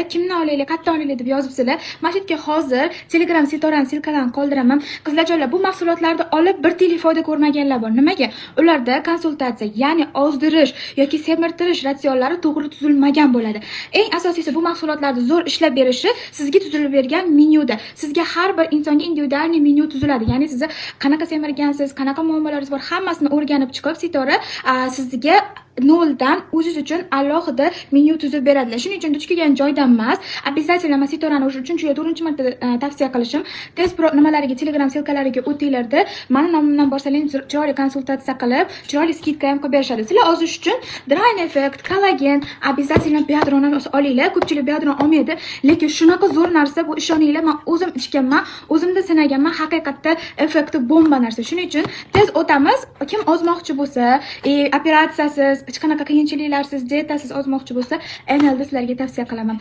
Kimni olaylik, qayerdan olaylik deb yozibsizlar. Mana shu yerga hozir Telegram setorani silkalarni qoldiraman. Qizlarjonlar, bu mahsulotlarni olib bir tiyinlik foyda ko'rmaganlar bor. Nimaga? Ularda konsultatsiya, ya'ni ozdirish yoki semirtirish ratsionlari to'g'ri tuzilmagan bo'ladi. Eng asosiysi bu mahsulotlarni zo'r ishlab berishi sizga tuzilib bergan menyuda. Sizga har bir insonga individual menyu tuziladi. Ya'ni siz qanaqa semirgansiz, qanaqa muammolaringiz bor, hammasini o'rganib chiqib, setora sizga noldan o'zingiz uchun alohida menyu tuzib beradilar. Shuning uchun duch kelgan joydan emas, обязательно Setorani o'sha 3-4 marta tavsiya qilishim. Tez nimalariga, Telegram silkalariga o'tinglarda, meni nomimdan borsangiz chiroyli konsultatsiya qilib, chiroyli skidka ham qilib berishadi. Sizlar ozish uchun Drying Effect, kollagen, обязательно biodroni olinglar. Ko'pchilik biodron olmaydi, lekin shunaqa zo'r narsa bu, ishoninglar, men o'zim ichganman, o'zimda sinaganman, haqiqatda effekti bomba narsa. Shuning uchun tez o'tamiz. Kim ozmoqchi bo'lsa, operatsiyasiz, hech qanaqa qiyinchiliklarsiz, dietasiz ozmoqchi bo'lsa, NLD sizlarga tavsiya qilaman.